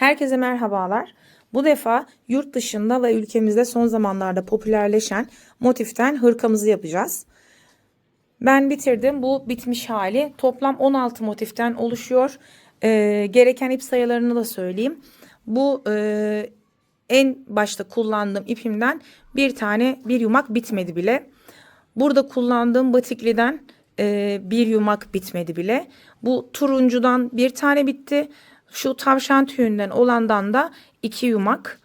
Herkese merhabalar. Bu defa yurt dışında ve ülkemizde son zamanlarda popülerleşen motiften hırkamızı yapacağız. Ben bitirdim. Bu bitmiş hali. Toplam 16 motiften oluşuyor. Gereken ip sayılarını da söyleyeyim. Bu en başta kullandığım ipimden bir yumak bitmedi bile. Burada kullandığım batikliden bir yumak bitmedi bile. Bu turuncudan bir tane bitti. Şu tavşan tüyünden olandan da 2 yumak.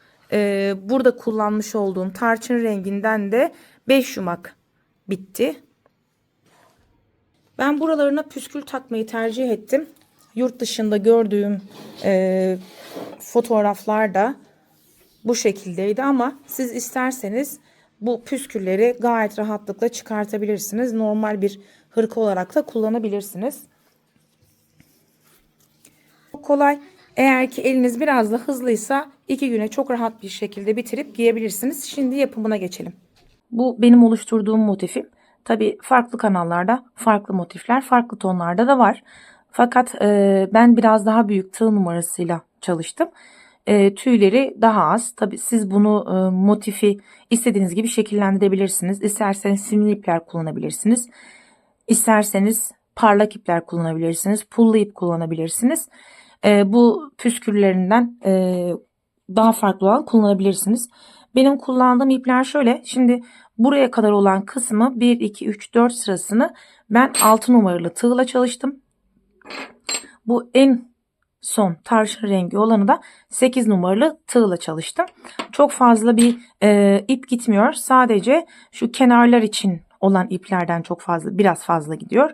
Burada kullanmış olduğum tarçın renginden de 5 yumak bitti. Ben buralarına püskül takmayı tercih ettim. Yurt dışında gördüğüm fotoğraflarda bu şekildeydi ama siz isterseniz bu püskülleri gayet rahatlıkla çıkartabilirsiniz. Normal bir hırka olarak da kullanabilirsiniz. Çok kolay. Eğer ki eliniz biraz da hızlıysa 2 güne çok rahat bir şekilde bitirip giyebilirsiniz. Şimdi yapımına geçelim. Bu benim oluşturduğum motifim. Tabi farklı kanallarda farklı motifler farklı tonlarda da var. Fakat ben biraz daha büyük tığ numarasıyla çalıştım. Tüyleri daha az. Tabi siz bunu motifi istediğiniz gibi şekillendirebilirsiniz. İsterseniz simli ipler kullanabilirsiniz. İsterseniz parlak ipler kullanabilirsiniz. Pullu ip kullanabilirsiniz. Bu püsküllerinden daha farklı olan kullanabilirsiniz. Benim kullandığım ipler şöyle. Şimdi buraya kadar olan kısmı 1, 2, 3, 4 sırasını ben 6 numaralı tığla çalıştım. Bu en son tarçın rengi olanı da 8 numaralı tığla çalıştım. Çok fazla bir ip gitmiyor. Sadece şu kenarlar için olan iplerden biraz fazla gidiyor.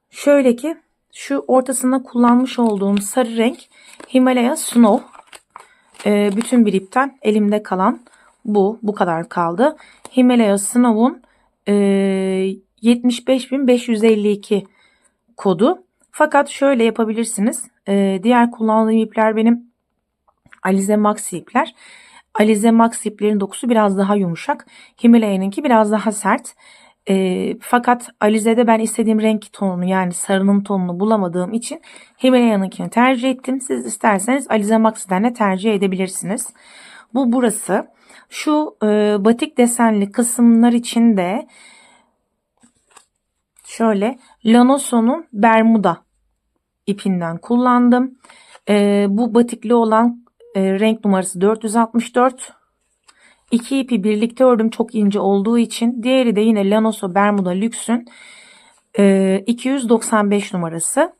Şöyle ki şu ortasında kullanmış olduğum sarı renk Himalaya Snow. Bütün bir ipten elimde kalan bu kadar kaldı. Himalaya Snow'un 75.552 kodu. Fakat şöyle yapabilirsiniz. Diğer kullandığım ipler benim Alize Maxi ipler. Alize Maxi iplerin dokusu biraz daha yumuşak. Himalaya'nınki biraz daha sert. Fakat Alize'de ben istediğim renk tonunu yani sarının tonunu bulamadığım için Himalaya'nınkini tercih ettim. Siz isterseniz Alize Maxi'den de tercih edebilirsiniz. Bu burası. Şu batik desenli kısımlar için de şöyle Lanoso'nun Bermuda ipinden kullandım. Bu batikli olan renk numarası 464. İki ipi birlikte ördüm çok ince olduğu için. Diğeri de yine Lanoso Bermuda Luxe'ün 295 numarası.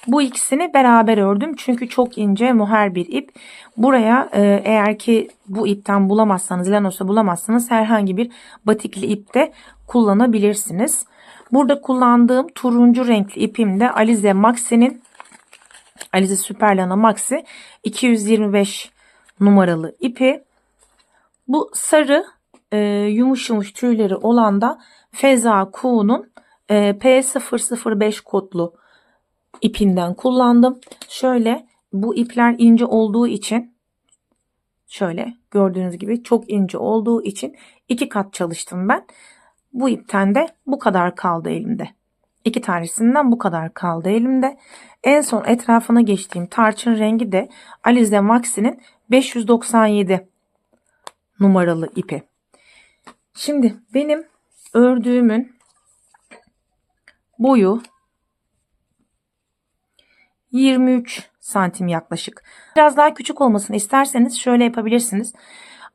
Bu ikisini beraber ördüm. Çünkü çok ince moher bir ip. Buraya eğer ki bu ipten bulamazsanız, Lanoso bulamazsanız herhangi bir batikli ip de kullanabilirsiniz. Burada kullandığım turuncu renkli ipim de Alize Maxi'nin Alize Super Lana Maxi 225 numaralı ipi. Bu sarı yumuş yumuş tüyleri olan da Feza Kuğu'nun P005 kodlu ipinden kullandım. Şöyle bu ipler ince olduğu için şöyle gördüğünüz gibi çok ince olduğu için 2 kat çalıştım ben. Bu ipten de bu kadar kaldı elimde. 2 tanesinden bu kadar kaldı elimde. En son etrafına geçtiğim tarçın rengi de Alize Maxi'nin 597 numaralı ipi. Şimdi benim ördüğümün boyu 23 santim yaklaşık. Biraz daha küçük olmasını isterseniz şöyle yapabilirsiniz.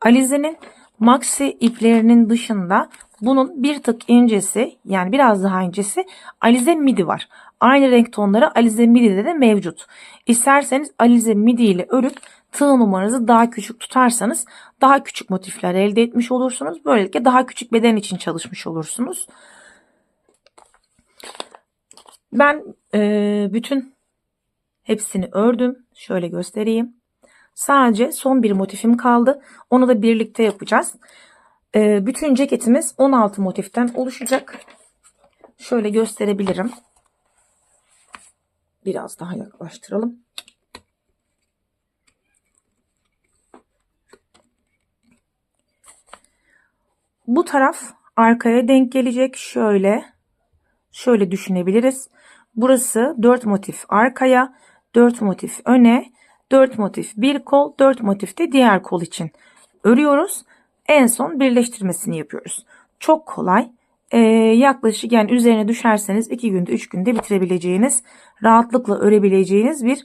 Alize'nin Maxi iplerinin dışında bunun bir tık incesi yani biraz daha incesi Alize Midi var. Aynı renk tonları Alize Midi'de de mevcut. İsterseniz Alize Midi ile örüp tığ numaranızı daha küçük tutarsanız daha küçük motifler elde etmiş olursunuz. Böylelikle daha küçük beden için çalışmış olursunuz. Ben bütün hepsini ördüm. Şöyle göstereyim. Sadece son bir motifim kaldı. Onu da birlikte yapacağız. Bütün ceketimiz 16 motiften oluşacak. Şöyle gösterebilirim. Biraz daha yaklaştıralım. Bu taraf arkaya denk gelecek. Şöyle düşünebiliriz. Burası 4 motif arkaya, 4 motif öne, 4 motif bir kol, 4 motif de diğer kol için örüyoruz. En son birleştirmesini yapıyoruz. Çok kolay. Yaklaşık yani üzerine düşerseniz 2 günde 3 günde bitirebileceğiniz, rahatlıkla örebileceğiniz bir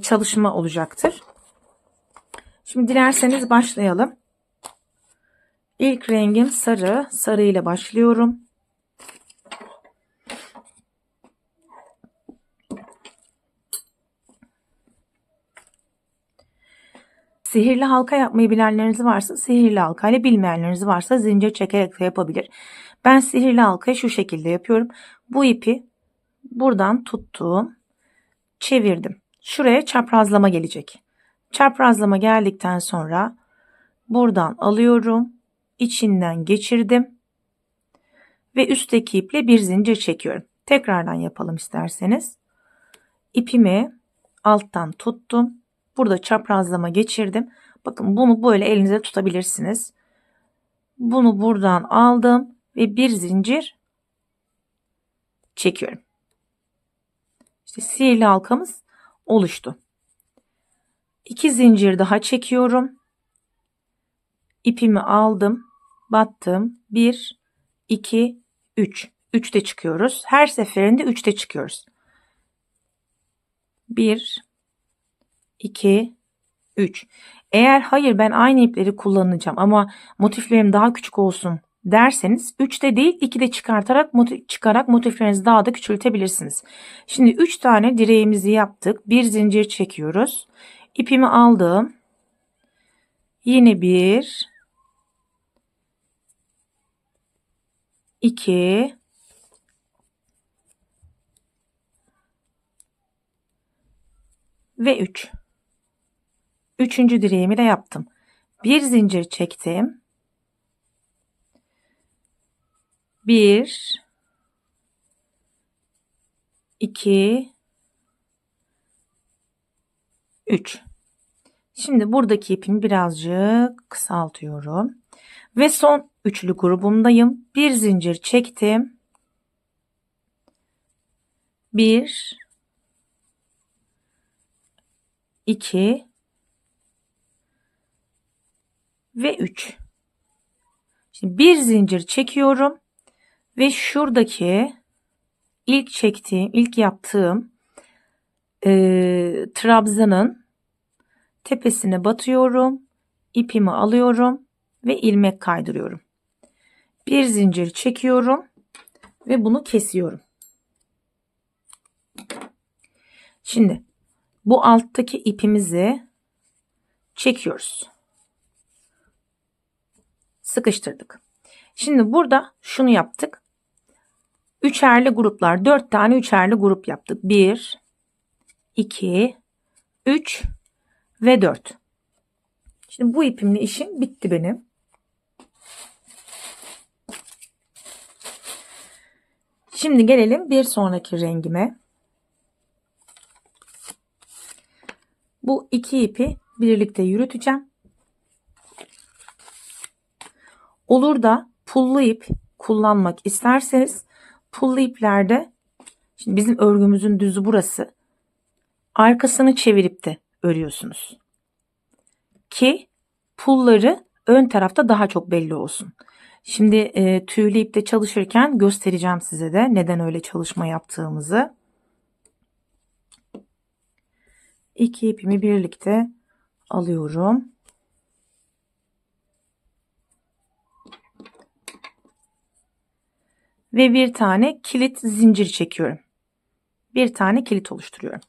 çalışma olacaktır. Şimdi dilerseniz başlayalım. İlk rengim sarı. Sarı ile başlıyorum. Sihirli halka yapmayı bilenleriniz varsa sihirli halka ile, bilmeyenleriniz varsa zincir çekerek de yapabilir. Ben sihirli halkayı şu şekilde yapıyorum. Bu ipi buradan tuttum. Çevirdim. Şuraya çaprazlama gelecek. Çaprazlama geldikten sonra buradan alıyorum. İçinden geçirdim. Ve üstteki iple bir zincir çekiyorum. Tekrardan yapalım isterseniz. İpimi alttan tuttum. Burada çaprazlama geçirdim. Bakın bunu böyle elinize tutabilirsiniz. Bunu buradan aldım ve bir zincir çekiyorum. İşte sihirli halkamız oluştu. 2 zincir daha çekiyorum. İpimi aldım, battım. 1, 2, 3. 3'te çıkıyoruz. Her seferinde 3'te çıkıyoruz. 1, 2, 3. Eğer hayır ben aynı ipleri kullanacağım ama motiflerim daha küçük olsun derseniz 3'te değil 2'de çıkarak motiflerinizi daha da küçültebilirsiniz. Şimdi 3 tane direğimizi yaptık. Bir zincir çekiyoruz. İpimi aldım. Yine 1, 2, ve 3. Üçüncü direğimi de yaptım. Bir zincir çektim. 1, 2, 3. Şimdi buradaki ipimi birazcık kısaltıyorum. Ve son üçlü grubumdayım. Bir zincir çektim. 1, 2 ve 3. Şimdi bir zincir çekiyorum ve şuradaki ilk yaptığım trabzanın tepesine batıyorum. İpimi alıyorum ve ilmek kaydırıyorum. Bir zincir çekiyorum ve bunu kesiyorum. Şimdi bu alttaki ipimizi çekiyoruz. Sıkıştırdık. Şimdi burada şunu yaptık. Üçerli gruplar, 4 tane üçerli grup yaptık. 1, 2, 3 ve 4. Şimdi bu ipimle işim bitti benim. Şimdi gelelim bir sonraki rengime. Bu iki ipi birlikte yürüteceğim. Olur da pullu ip kullanmak isterseniz pullu iplerde, şimdi bizim örgümüzün düzü burası. Arkasını çevirip de örüyorsunuz. Ki pulları ön tarafta daha çok belli olsun. Şimdi tüylü ipte çalışırken göstereceğim size de neden öyle çalışma yaptığımızı. İki ipimi birlikte alıyorum. Ve bir tane kilit zincir çekiyorum. Bir tane kilit oluşturuyorum.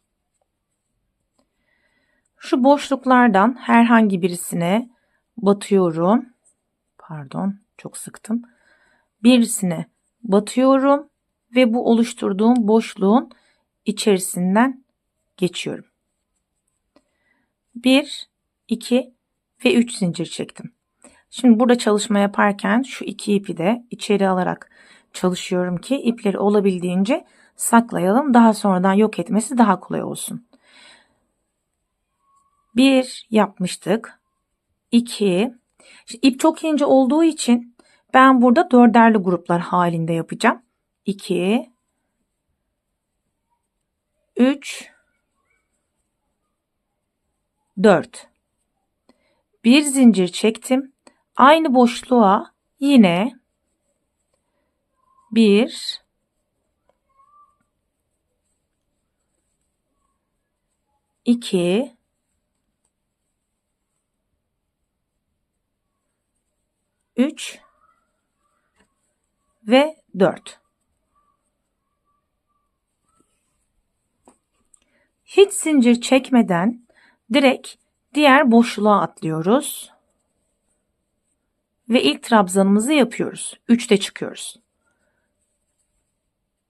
Şu boşluklardan herhangi birisine batıyorum. Pardon, çok sıktım. Birisine batıyorum ve bu oluşturduğum boşluğun içerisinden geçiyorum. 1, 2 ve 3 zincir çektim. Şimdi burada çalışma yaparken şu iki ipi de içeri alarak çalışıyorum ki ipleri olabildiğince saklayalım. Daha sonradan yok etmesi daha kolay olsun. 1 yapmıştık. 2. Şimdi ip çok ince olduğu için ben burada dörderli gruplar halinde yapacağım. 2, 3 4. Bir zincir çektim. Aynı boşluğa yine 1, 2, 3 ve 4. Hiç zincir çekmeden direkt diğer boşluğa atlıyoruz. Ve ilk trabzanımızı yapıyoruz. 3'te çıkıyoruz.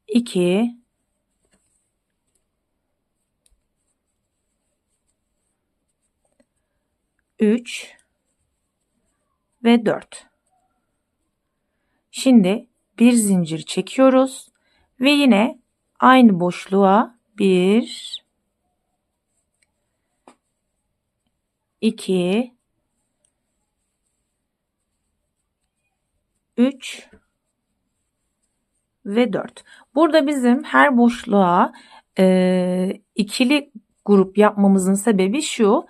2, 3 ve 4. Şimdi bir zincir çekiyoruz ve yine aynı boşluğa 1, 2, 3 ve 4. Burada bizim her boşluğa ikili grup yapmamızın sebebi şu.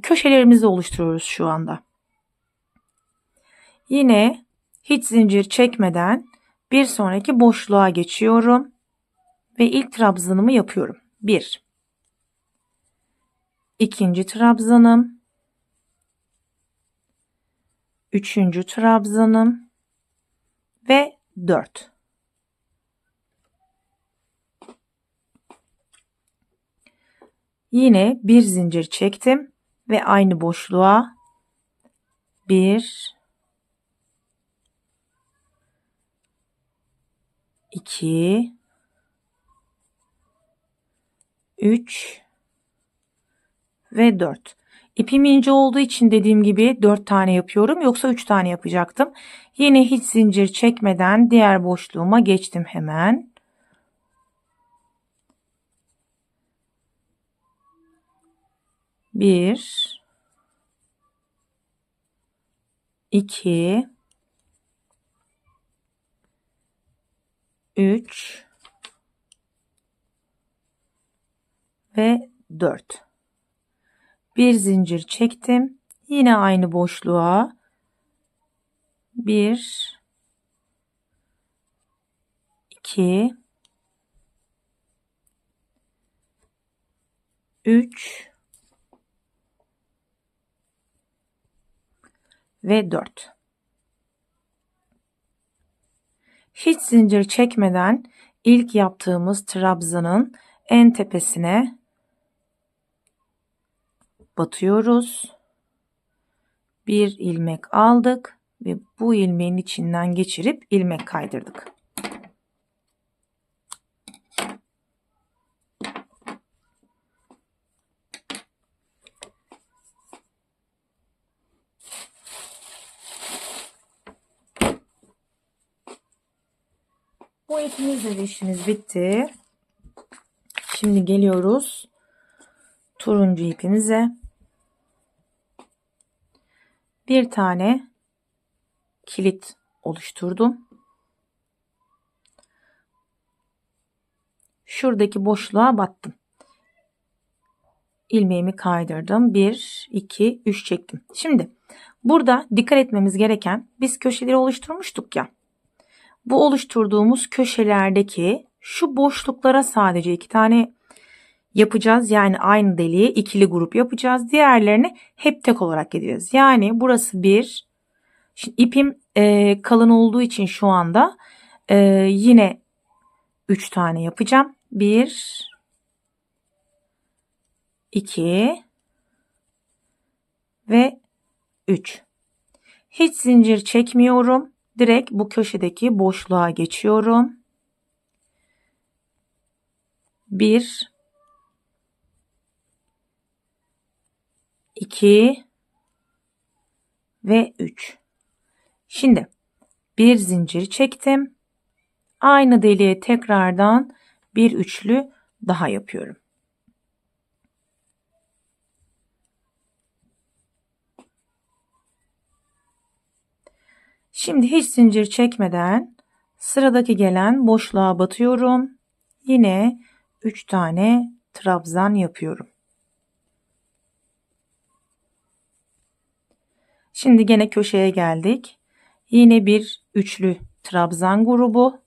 Köşelerimizi oluşturuyoruz şu anda. Yine hiç zincir çekmeden bir sonraki boşluğa geçiyorum ve ilk trabzanımı yapıyorum. 1, ikinci trabzanım, üçüncü trabzanım ve 4. Yine bir zincir çektim ve aynı boşluğa 1, 2, 3 ve 4. İpim ince olduğu için dediğim gibi 4 tane yapıyorum. Yoksa 3 tane yapacaktım. Yine hiç zincir çekmeden diğer boşluğuma geçtim hemen. 1, 2, 3 ve 4. Bir zincir çektim. Yine aynı boşluğa 1, 2, 3 ve 4. Hiç zincir çekmeden ilk yaptığımız trabzanın en tepesine batıyoruz. Bir ilmek aldık ve bu ilmeğin içinden geçirip ilmek kaydırdık. Bu ipimizle de işimiz bitti. Şimdi geliyoruz turuncu ipimize. Bir tane kilit oluşturdum. Şuradaki boşluğa battım. İlmeğimi kaydırdım. 1, 2, 3 çektim. Şimdi burada dikkat etmemiz gereken, biz köşeleri oluşturmuştuk ya. Bu oluşturduğumuz köşelerdeki şu boşluklara sadece 2 tane yapacağız. Yani aynı deliğe ikili grup yapacağız. Diğerlerini hep tek olarak gideceğiz. Yani burası 1. Şimdi ipim kalın olduğu için şu anda yine 3 tane yapacağım. 1, 2 ve 3. Hiç zincir çekmiyorum. Direkt bu köşedeki boşluğa geçiyorum. 1, 2 ve 3. Şimdi bir zincir çektim. Aynı deliğe tekrardan bir üçlü daha yapıyorum. Şimdi hiç zincir çekmeden sıradaki gelen boşluğa batıyorum. Yine 3 tane trabzan yapıyorum. Şimdi gene köşeye geldik. Yine bir üçlü trabzan grubu.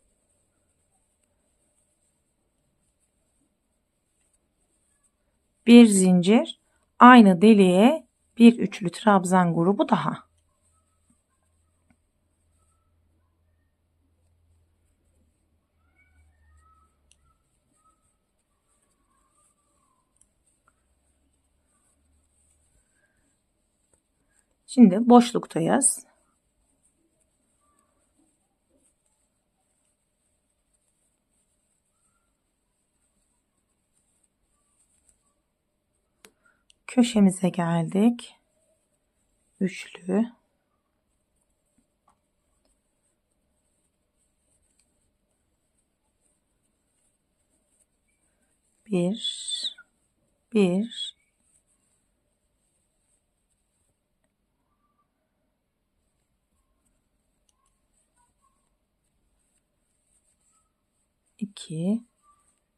Bir zincir, aynı deliğe bir üçlü trabzan grubu daha. Şimdi boşluktayız. Köşemize geldik. Üçlü. Bir, 2,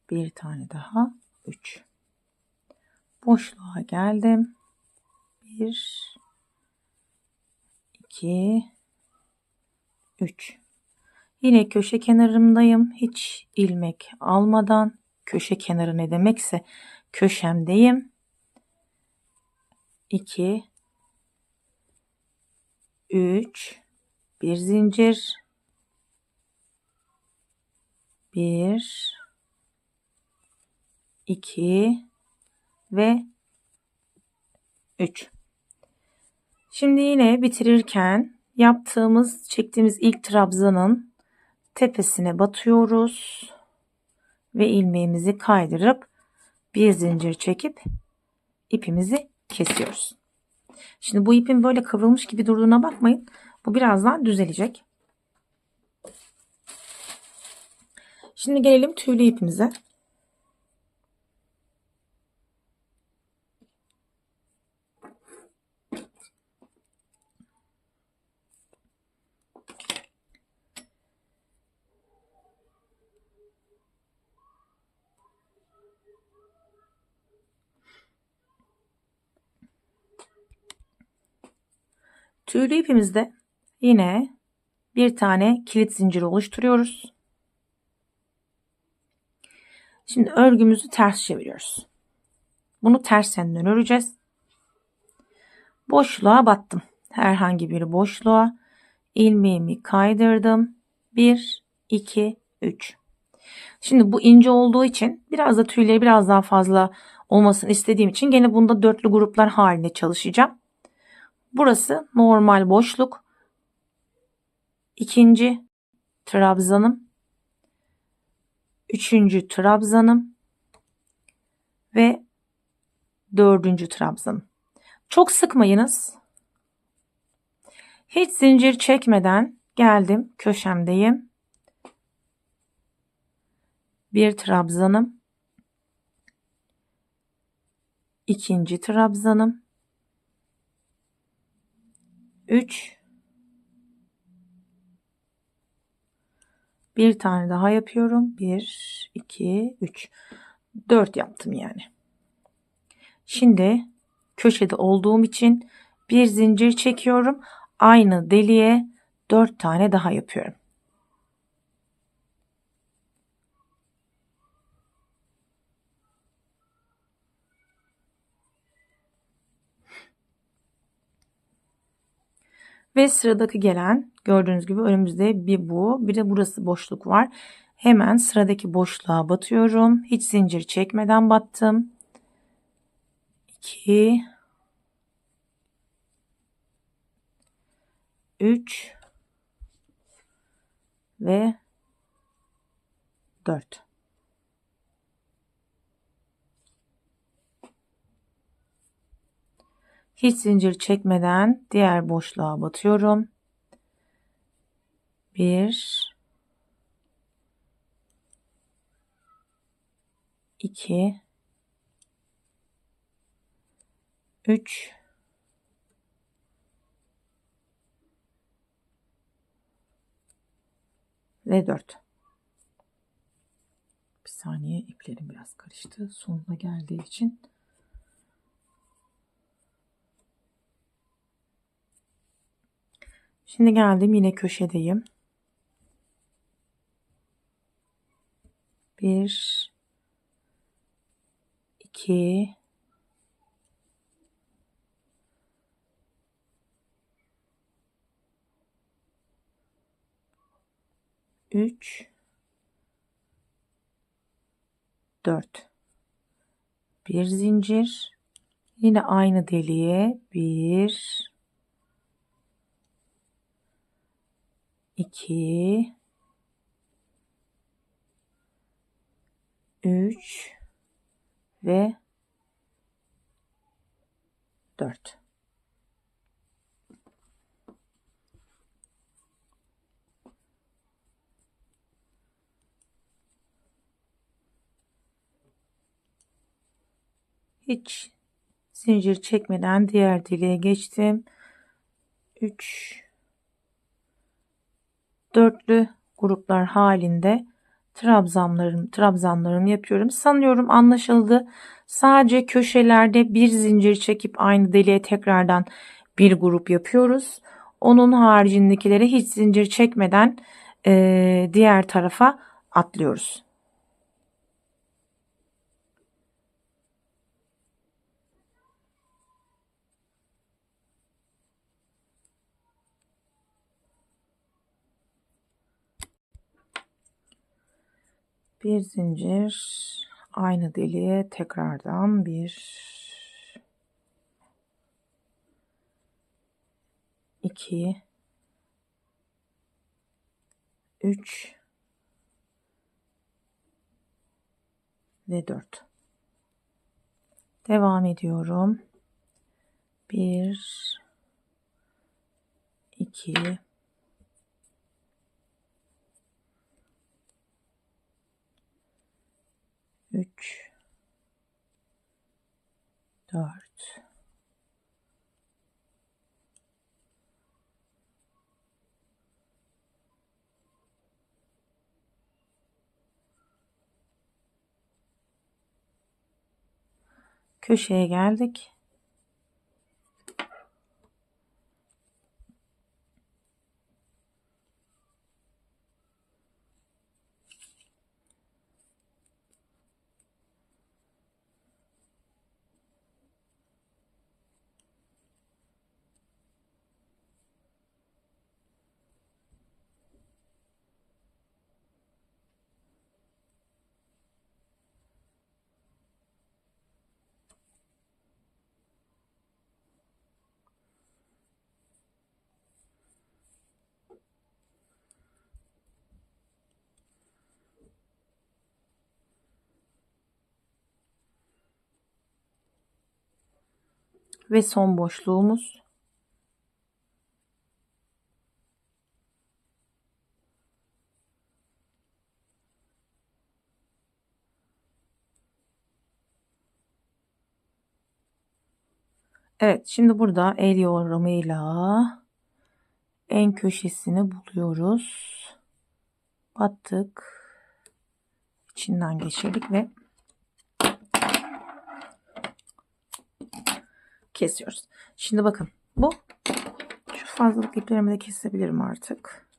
bir tane daha, 3. Boşluğa geldim. 1, 2, 3. Yine köşe kenarımdayım. Hiç ilmek almadan, köşe kenarı ne demekse köşemdeyim. 2, 3, bir zincir, 1, 2 ve 3. Şimdi yine bitirirken çektiğimiz ilk trabzanın tepesine batıyoruz ve ilmeğimizi kaydırıp bir zincir çekip ipimizi kesiyoruz. Şimdi bu ipin böyle kıvrılmış gibi durduğuna bakmayın. Bu birazdan düzelecek. Şimdi gelelim tüylü ipimize. Tüylü ipimizde yine bir tane kilit zinciri oluşturuyoruz. Şimdi örgümüzü ters çeviriyoruz. Bunu ters yönden öreceğiz. Boşluğa battım. Herhangi bir boşluğa ilmeğimi kaydırdım. 1, 2, 3. Şimdi bu ince olduğu için biraz da tüyleri biraz daha fazla olmasını istediğim için gene bunda dörtlü gruplar halinde çalışacağım. Burası normal boşluk. İkinci trabzanım. Üçüncü trabzanım. Ve dördüncü trabzanım. Çok sıkmayınız. Hiç zincir çekmeden geldim. Köşemdeyim. Bir trabzanım. İkinci trabzanım. 3. Bir tane daha yapıyorum. 1, 2, 3. 4 yaptım yani. Şimdi köşede olduğum için bir zincir çekiyorum. Aynı deliğe 4 tane daha yapıyorum. Ve sıradaki gelen gördüğünüz gibi önümüzde bir de burası boşluk var. Hemen sıradaki boşluğa batıyorum. Hiç zincir çekmeden battım. 2, 3 ve 4. Hiç zincir çekmeden diğer boşluğa batıyorum. 1, 2, 3 ve 4. Bir saniye, iplerim biraz karıştı. Sonuna geldiği için. Şimdi geldim, yine köşedeyim. 1 2 3 4 bir zincir, yine aynı deliğe 1 2 3 ve 4. Hiç zincir çekmeden diğer deliğe geçtim. 3 dörtlü gruplar halinde trabzanlarımı yapıyorum. Sanıyorum anlaşıldı. Sadece köşelerde bir zincir çekip aynı deliğe tekrardan bir grup yapıyoruz. Onun haricindekilere hiç zincir çekmeden diğer tarafa atlıyoruz. Bir zincir, aynı deliğe tekrardan 1 2 3 ve 4. Devam ediyorum. 1 2 3 4 köşeye geldik. Ve son boşluğumuz. Evet, şimdi burada el yordamıyla en köşesini buluyoruz. Battık. İçinden geçirdik ve kesiyoruz. Şimdi bakın, bu şu fazlalık iplerimi de kesebilirim artık.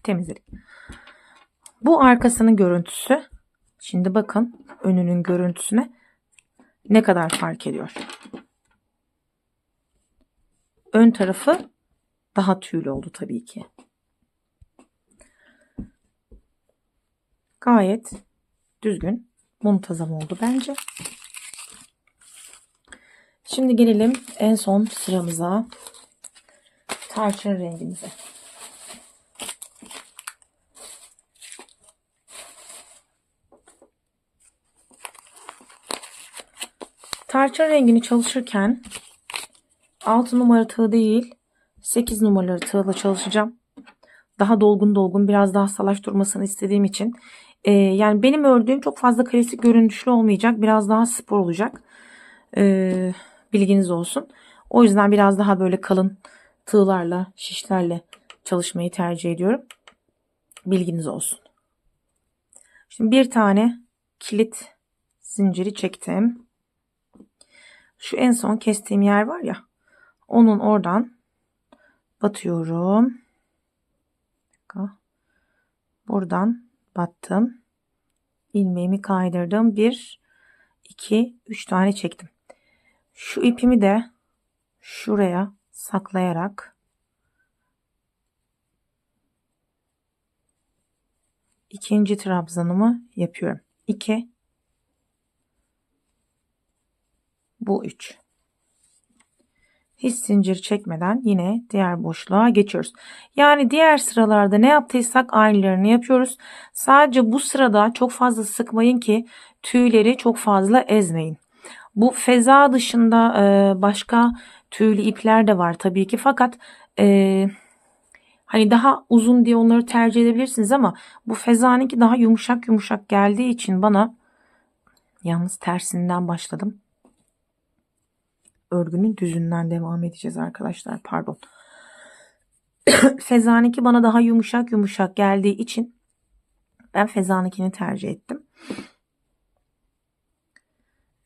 Temizledik. Bu arkasının görüntüsü. Şimdi bakın önünün görüntüsüne ne kadar fark ediyor. Ön tarafı daha tüylü oldu tabii ki. Gayet düzgün, muntazam oldu bence. Şimdi gelelim en son sıramıza, tarçın rengimize. Tarçın rengini çalışırken 6 numara tığ değil 8 numaralı tığla çalışacağım. Daha dolgun biraz daha salaş durmasını istediğim için. Yani benim ördüğüm çok fazla klasik görünüşlü olmayacak. Biraz daha spor olacak. Bilginiz olsun. O yüzden biraz daha böyle kalın tığlarla, şişlerle çalışmayı tercih ediyorum. Bilginiz olsun. Şimdi bir tane kilit zinciri çektim. Şu en son kestiğim yer var ya, onun oradan batıyorum. Buradan battım. İlmeğimi kaydırdım. 1, 2, 3 tane çektim. Şu ipimi de şuraya saklayarak ikinci trabzanımı yapıyorum. 2, bu 3. Hiç zincir çekmeden yine diğer boşluğa geçiyoruz. Yani diğer sıralarda ne yaptıysak aynılarını yapıyoruz. Sadece bu sırada çok fazla sıkmayın ki tüyleri çok fazla ezmeyin. Bu feza dışında başka tüylü ipler de var tabii ki, fakat hani daha uzun diye onları tercih edebilirsiniz ama bu fezanınki daha yumuşak yumuşak geldiği için bana, yalnız tersinden başladım. Örgünün düzünden devam edeceğiz arkadaşlar, pardon. Fezanınki bana daha yumuşak yumuşak geldiği için ben fezanınkini tercih ettim.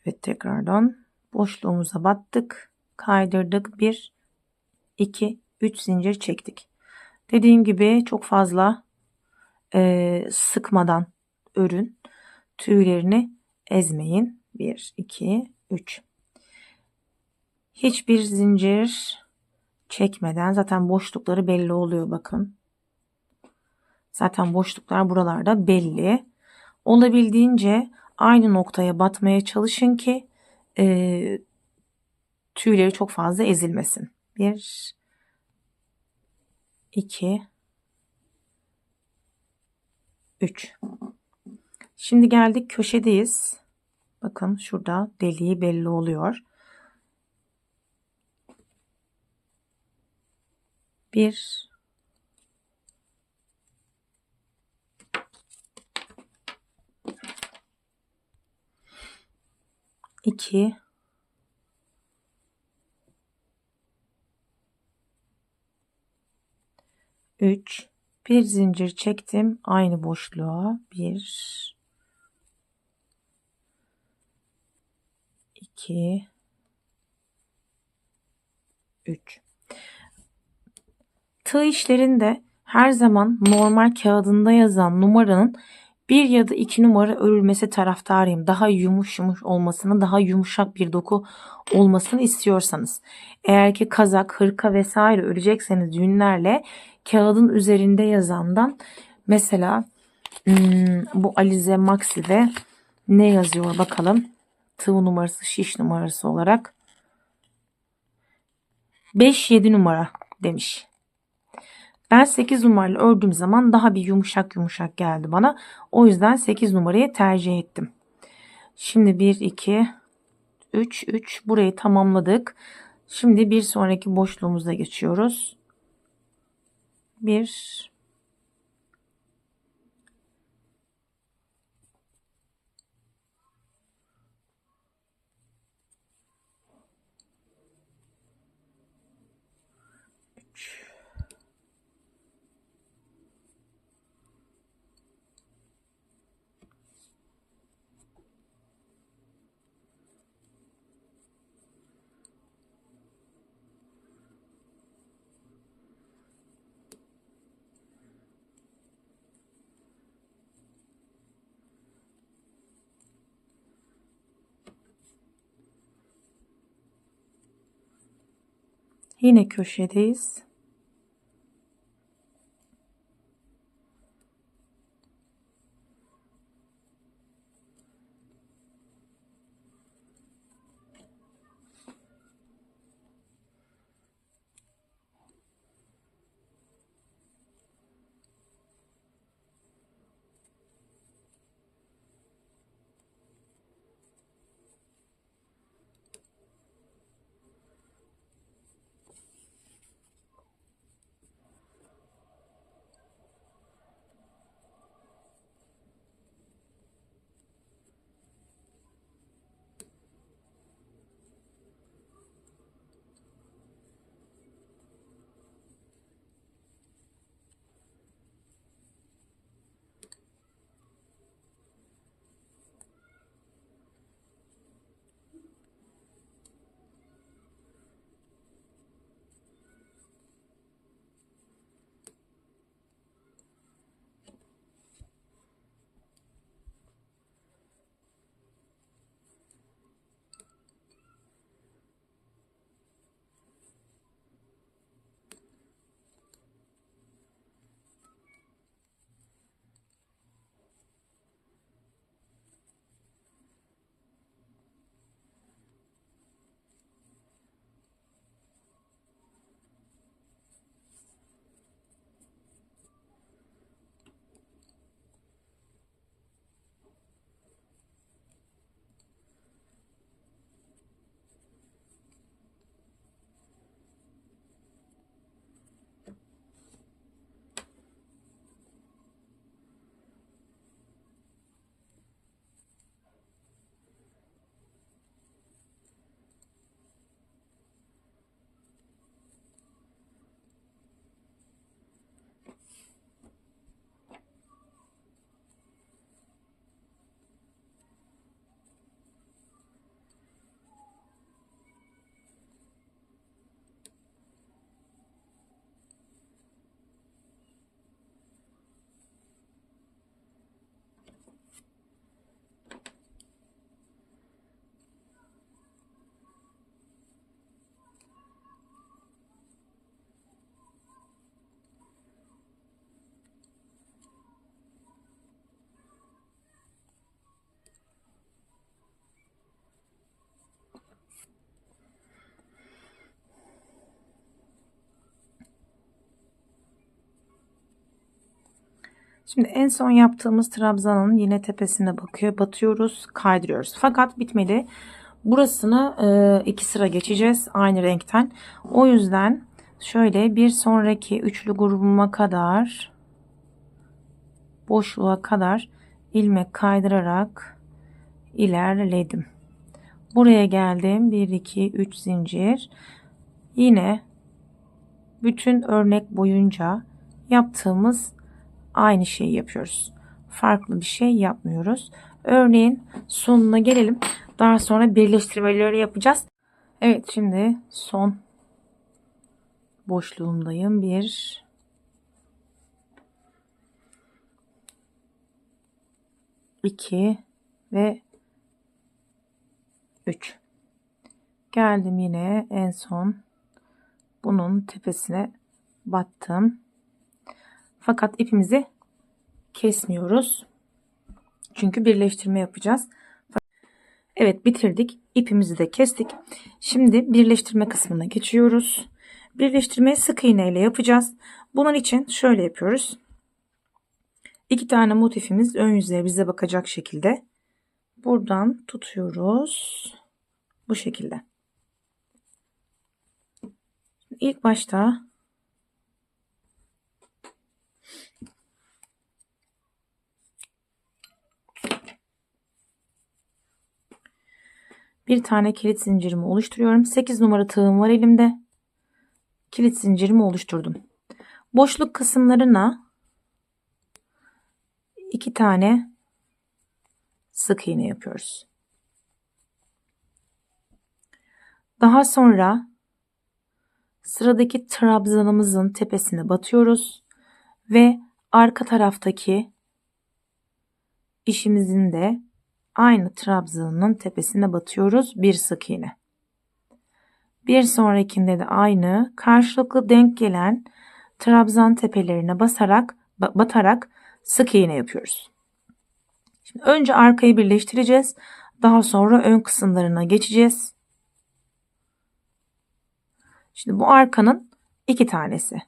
Ve tekrardan boşluğumuza battık. Kaydırdık. 1, 2, 3 zincir çektik. Dediğim gibi çok fazla sıkmadan örün. Tüylerini ezmeyin. 1, 2, 3. Hiçbir zincir çekmeden, zaten boşlukları belli oluyor bakın. Zaten boşluklar buralarda belli. Olabildiğince aynı noktaya batmaya çalışın ki tüyleri çok fazla ezilmesin. 1, 2, 3. Şimdi geldik köşedeyiz. Bakın şurada deliği belli oluyor. 1, 2, 3, bir zincir çektim aynı boşluğa. 1, 2, 3. Tığ işlerinde her zaman normal kağıdında yazan numaranın 1 ya da 2 numara örülmesi taraftarıyım. Daha yumuş olmasını, daha yumuşak bir doku olmasını istiyorsanız. Eğer ki kazak, hırka vesaire örecekseniz yünlerle, kağıdın üzerinde yazandan, mesela bu Alize Maxi'de ne yazıyor bakalım. Tığ numarası, şiş numarası olarak 5-7 numara demiş. Ben 8 numaralı ördüğüm zaman daha bir yumuşak yumuşak geldi bana. O yüzden 8 numarayı tercih ettim. Şimdi 1, 2, 3 burayı tamamladık. Şimdi bir sonraki boşluğumuza geçiyoruz. 1, 3, yine köşedeyiz. Şimdi en son yaptığımız trabzanın yine tepesine batıyoruz, kaydırıyoruz. Fakat bitmedi. Burasını 2 sıra geçeceğiz aynı renkten. O yüzden şöyle bir sonraki üçlü grubuma kadar, boşluğa kadar ilmek kaydırarak ilerledim. Buraya geldim. 1 2 3 zincir. Yine bütün örnek boyunca yaptığımız aynı şeyi yapıyoruz. Farklı bir şey yapmıyoruz. Örneğin sonuna gelelim. Daha sonra birleştirmeleri yapacağız. Evet, şimdi son boşluğumdayım. 1 2 ve 3. Geldim yine en son bunun tepesine battım. Fakat ipimizi kesmiyoruz. Çünkü birleştirme yapacağız. Evet, bitirdik. İpimizi de kestik. Şimdi birleştirme kısmına geçiyoruz. Birleştirmeyi sık iğne ile yapacağız. Bunun için şöyle yapıyoruz. 2 tane motifimiz ön yüzeye bize bakacak şekilde. Buradan tutuyoruz. Bu şekilde. İlk başta bir tane kilit zincirimi oluşturuyorum. 8 numara tığım var elimde. Kilit zincirimi oluşturdum. Boşluk kısımlarına 2 tane sık iğne yapıyoruz. Daha sonra sıradaki trabzanımızın tepesine batıyoruz ve arka taraftaki işimizin de aynı trabzanın tepesine batıyoruz. Bir sık iğne. Bir sonrakinde de aynı karşılıklı denk gelen trabzan tepelerine batarak sık iğne yapıyoruz. Şimdi önce arkayı birleştireceğiz. Daha sonra ön kısımlarına geçeceğiz. Şimdi bu arkanın 2 tanesi.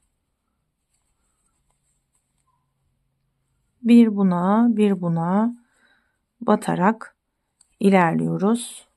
Bir buna batarak ilerliyoruz.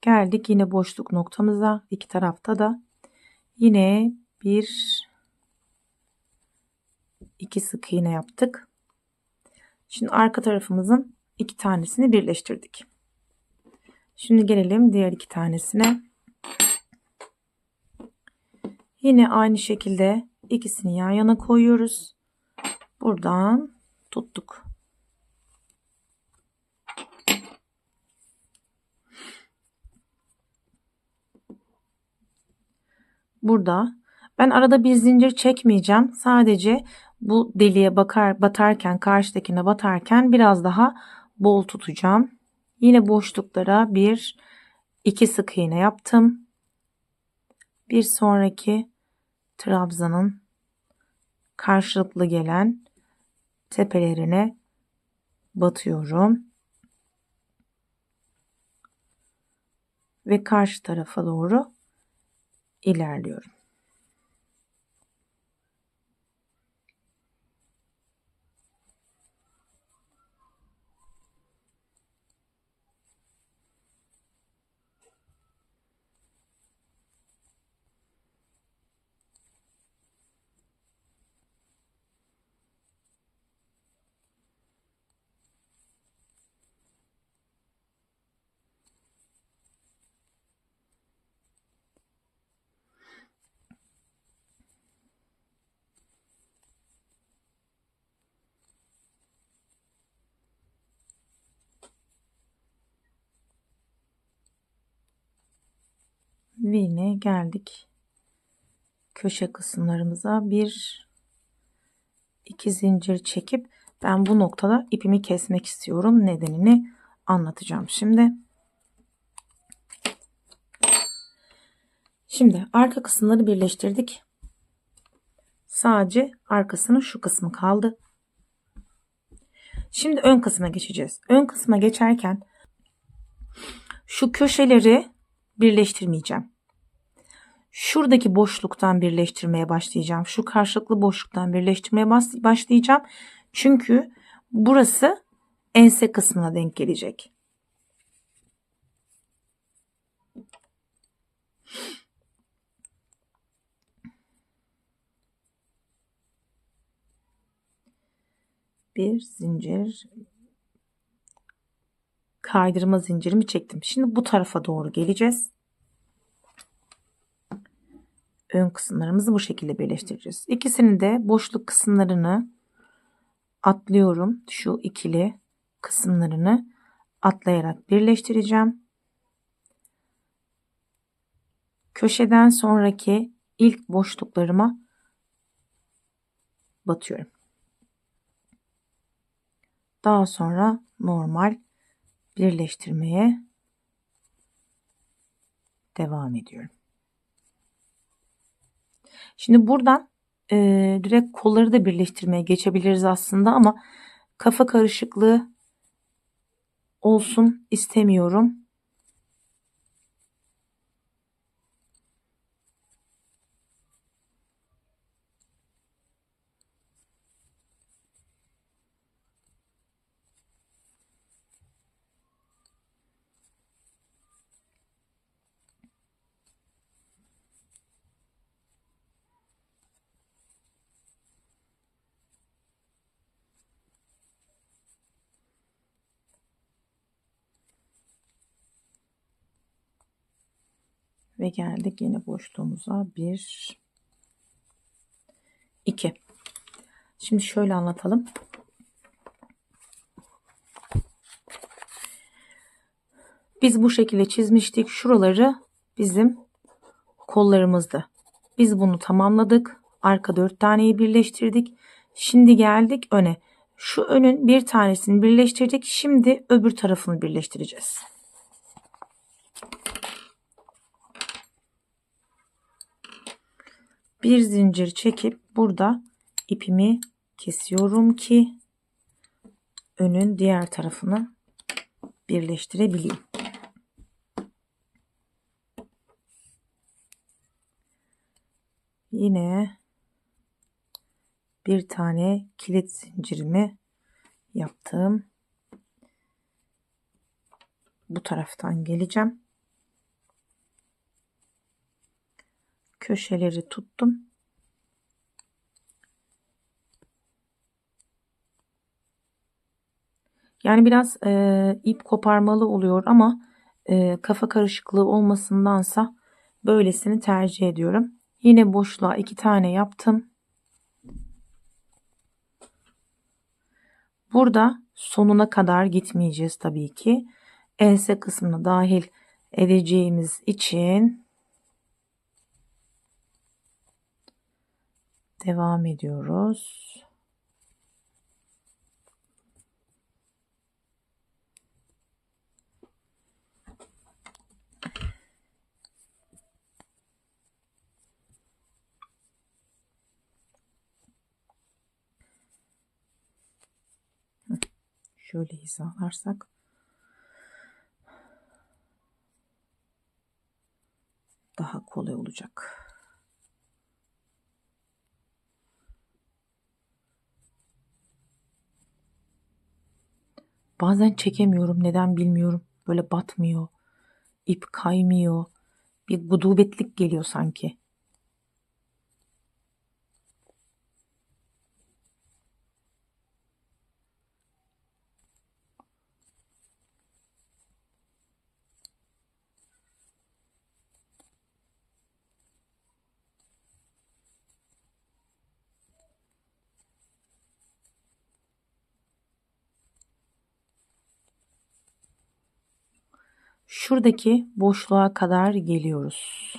Geldik yine boşluk noktamıza. İki tarafta da yine 2 sık iğne yaptık. Şimdi arka tarafımızın 2 tanesini birleştirdik. Şimdi gelelim diğer 2 tanesine. Yine aynı şekilde ikisini yan yana koyuyoruz. Buradan tuttuk. Burada ben arada bir zincir çekmeyeceğim. Sadece bu deliğe batarken, karşıdakine batarken biraz daha bol tutacağım. Yine boşluklara 2 sık iğne yaptım. Bir sonraki trabzanın karşılıklı gelen tepelerine batıyorum. Ve karşı tarafa doğru ilerliyorum. Ve yine geldik köşe kısımlarımıza bir iki zincir çekip ben bu noktada ipimi kesmek istiyorum. Nedenini anlatacağım şimdi. Şimdi arka kısımları birleştirdik. Sadece arkasının şu kısmı kaldı. Şimdi ön kısma geçeceğiz. Ön kısma geçerken şu köşeleri birleştirmeyeceğim. Şuradaki boşluktan birleştirmeye başlayacağım. Şu karşılıklı boşluktan birleştirmeye başlayacağım. Çünkü burası ense kısmına denk gelecek. Bir zincir kaydırma zincirimi çektim. Şimdi bu tarafa doğru geleceğiz. Ön kısımlarımızı bu şekilde birleştireceğiz. İkisini de boşluk kısımlarını atlıyorum. Şu ikili kısımlarını atlayarak birleştireceğim. Köşeden sonraki ilk boşluklarıma batıyorum. Daha sonra normal birleştirmeye devam ediyorum. Şimdi buradan direkt kolları da birleştirmeye geçebiliriz aslında ama kafa karışıklığı olsun istemiyorum. Ve geldik yine boşluğumuza. 1 2. Şimdi şöyle anlatalım. Biz bu şekilde çizmiştik. Şuraları bizim kollarımızdı. Biz bunu tamamladık. Arka 4 taneyi birleştirdik. Şimdi geldik öne. Şu önün bir tanesini birleştirdik. Şimdi öbür tarafını birleştireceğiz. Bir zincir çekip burada ipimi kesiyorum ki önün diğer tarafını birleştirebileyim. Yine bir tane kilit zincirimi yaptım. Bu taraftan geleceğim. Köşeleri tuttum. Yani biraz ip koparmalı oluyor ama kafa karışıklığı olmasındansa böylesini tercih ediyorum. Yine boşluğa 2 tane yaptım. Burada sonuna kadar gitmeyeceğiz tabii ki. Ense kısmına dahil edeceğimiz için devam ediyoruz. Şöyle hizalarsak daha kolay olacak. Bazen çekemiyorum, neden bilmiyorum. Böyle batmıyor. İp kaymıyor. Bir gudubetlik geliyor sanki. Şuradaki boşluğa kadar geliyoruz.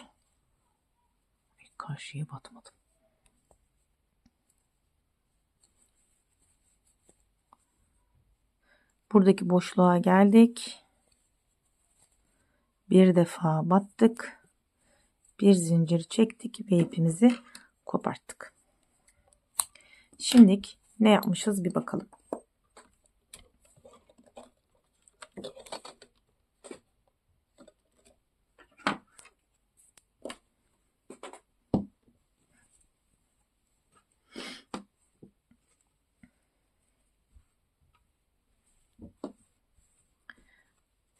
karşıya batmadım. Buradaki boşluğa geldik. Bir defa battık. Bir zincir çektik ve ipimizi koparttık. Şimdi ne yapmışız bir bakalım.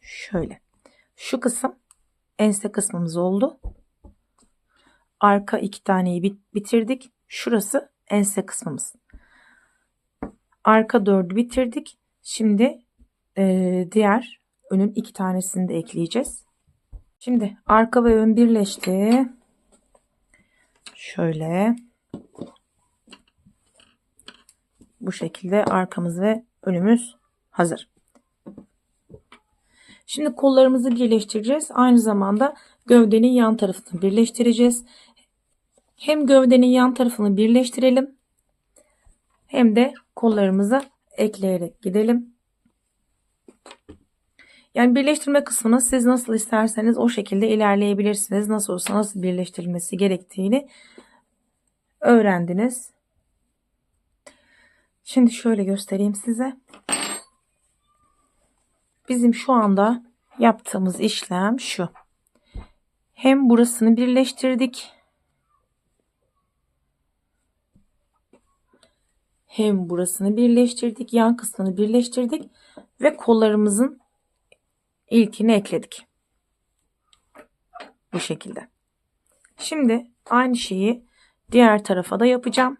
Şöyle. Şu kısım ense kısmımız oldu. Arka 2 taneyi bitirdik. Şurası ense kısmımız. Arka 4'ü bitirdik. Şimdi diğer önün 2 tanesini de ekleyeceğiz. Şimdi arka ve ön birleşti. Şöyle. Bu şekilde arkamız ve önümüz hazır. Şimdi kollarımızı birleştireceğiz. Aynı zamanda gövdenin yan tarafını birleştireceğiz. Hem gövdenin yan tarafını birleştirelim, hem de kollarımızı ekleyerek gidelim. Yani birleştirme kısmını siz nasıl isterseniz o şekilde ilerleyebilirsiniz. Nasıl olsa nasıl birleştirilmesi gerektiğini öğrendiniz. Şimdi şöyle göstereyim size. Bizim şu anda yaptığımız işlem şu. Hem burasını birleştirdik. Hem burasını birleştirdik. Yan kısmını birleştirdik. Ve kollarımızın ilkini ekledik. Bu şekilde. Şimdi aynı şeyi diğer tarafa da yapacağım.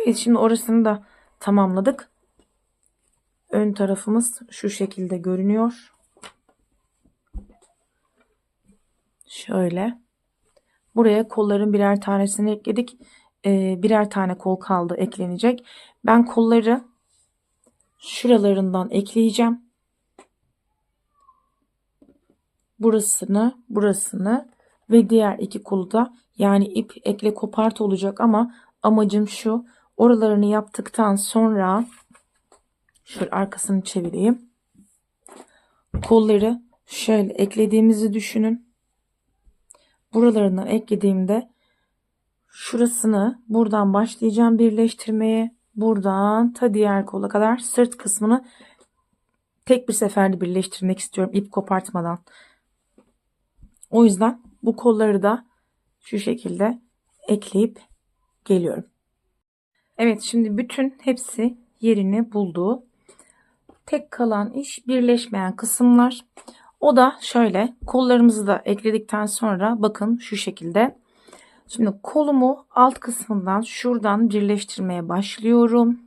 Evet, şimdi orasını da tamamladık. Ön tarafımız şu şekilde görünüyor. Şöyle. Buraya kolların birer tanesini ekledik. Birer tane kol kaldı eklenecek. Ben kolları şuralarından ekleyeceğim. Burasını ve diğer iki kolu da, yani ip ekle kopart olacak ama amacım şu. Oralarını yaptıktan sonra şöyle arkasını çevireyim. Kolları şöyle eklediğimizi düşünün. Buralarından eklediğimde şurasını buradan başlayacağım birleştirmeye. Buradan ta diğer kola kadar sırt kısmını tek bir seferde birleştirmek istiyorum ip kopartmadan. O yüzden bu kolları da şu şekilde ekleyip geliyorum. Evet, şimdi bütün hepsi yerini buldu. Tek kalan iş birleşmeyen kısımlar. O da şöyle, kollarımızı da ekledikten sonra bakın şu şekilde. Şimdi kolumu alt kısmından şuradan birleştirmeye başlıyorum.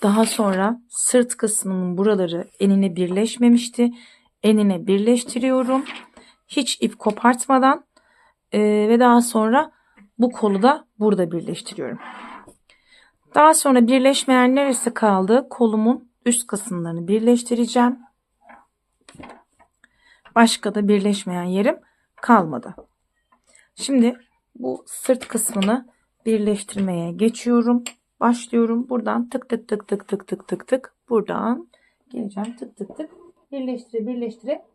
Daha sonra sırt kısmının buraları enine birleşmemişti. Enine birleştiriyorum. Hiç ip kopartmadan ve daha sonra bu kolu da burada birleştiriyorum. Daha sonra birleşmeyen neresi kaldı? Kolumun üst kısımlarını birleştireceğim. Başka da birleşmeyen yerim kalmadı. Şimdi bu sırt kısmını birleştirmeye geçiyorum. Başlıyorum. Buradan tık tık tık tık tık tık tık tık. Buradan geleceğim. Tık tık tık. Birleştire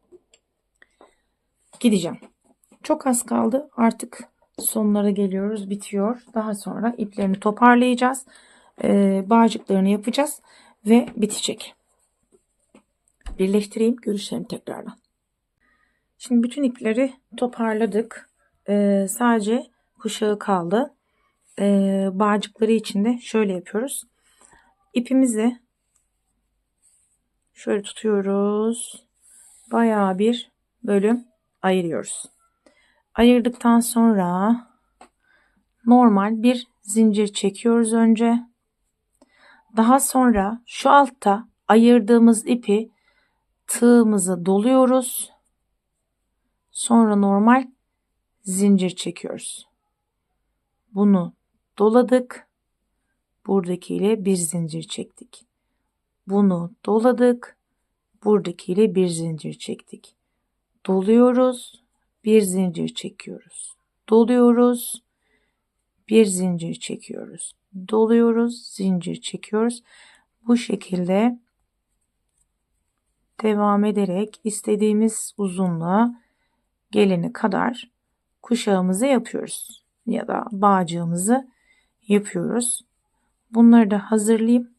gideceğim. Çok az kaldı. Artık sonlara geliyoruz. Bitiyor. Daha sonra iplerini toparlayacağız. Bağcıklarını yapacağız. Ve bitecek. Birleştireyim. Görüşelim tekrardan. Şimdi bütün ipleri toparladık. Sadece kuşağı kaldı. Bağcıkları için de şöyle yapıyoruz. İpimizi şöyle tutuyoruz. Bayağı bir bölüm ayırıyoruz. Ayırdıktan sonra normal bir zincir çekiyoruz önce. Daha sonra şu altta ayırdığımız ipi tığımıza doluyoruz. Sonra normal zincir çekiyoruz. Bunu doladık. Buradakiyle bir zincir çektik. Bunu doladık. buradakiyle bir zincir çektik. Doluyoruz, bir zincir çekiyoruz. Doluyoruz, bir zincir çekiyoruz. Doluyoruz, zincir çekiyoruz. Bu şekilde devam ederek istediğimiz uzunluğa gelene kadar kuşağımızı yapıyoruz ya da bağcığımızı yapıyoruz. Bunları da hazırlayayım.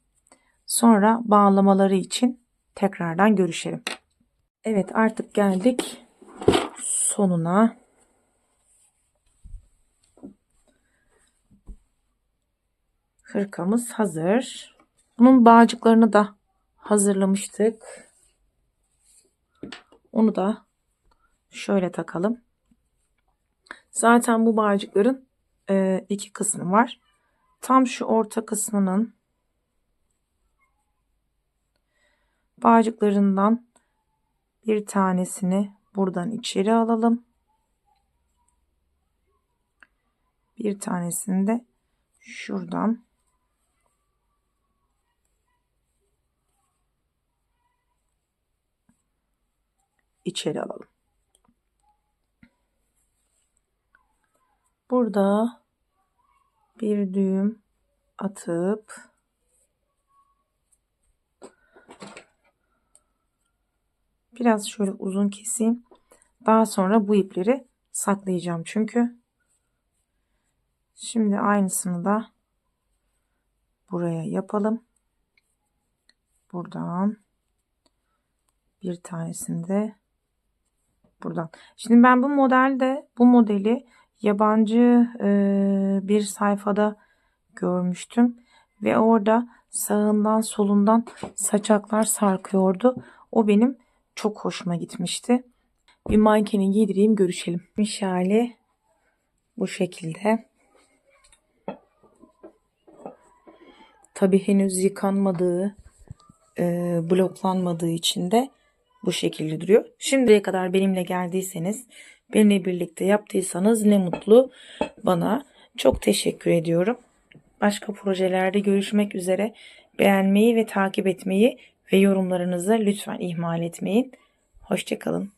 Sonra bağlamaları için tekrardan görüşelim. Evet, artık geldik sonuna. Hırkamız hazır. Bunun bağcıklarını da hazırlamıştık. Onu da şöyle takalım. Zaten bu bağcıkların iki kısmı var. Tam şu orta kısmının bağcıklarından bir tanesini buradan içeri alalım. Bir tanesini de şuradan içeri alalım. Burada bir düğüm atıp biraz şöyle uzun keseyim. Daha sonra bu ipleri saklayacağım çünkü. Şimdi aynısını da buraya yapalım. Buradan bir tanesini de buradan. Şimdi ben bu modeli yabancı bir sayfada görmüştüm ve orada sağından solundan saçaklar sarkıyordu. O benim çok hoşuma gitmişti. Bir mankeni giydireyim, görüşelim. Misali bu şekilde. Tabii henüz yıkanmadığı, bloklanmadığı için de bu şekilde duruyor. Şimdiye kadar benimle geldiyseniz, benimle birlikte yaptıysanız ne mutlu bana. Çok teşekkür ediyorum. Başka projelerde görüşmek üzere. Beğenmeyi ve takip etmeyi ve yorumlarınızı lütfen ihmal etmeyin. Hoşça kalın.